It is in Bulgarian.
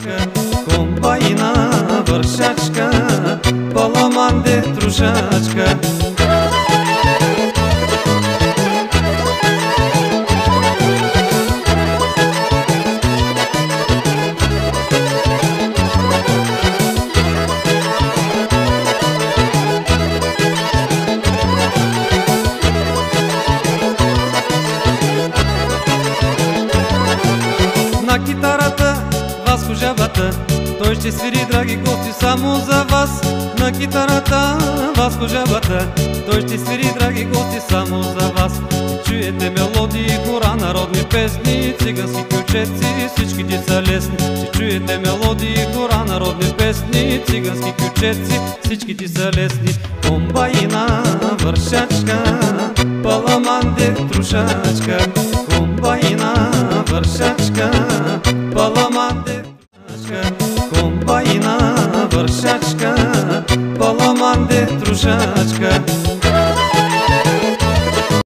трушачка, комбайна вършачка, паламанде трушачка. На китарата Васко жабата, той ще свири, драги гости, само за вас. На китарата Васко жабата, той ще свири, драги гости, само за вас. Чуете мелодии, хора, народни песни, цигански кючеци, всичките са лесни. Ще чуете мелодии, хора, народни песни, цигански кючеци, всичките са лесни. Комбайна вършачка, паламанде трушачка, комбайна вършачка, паламанде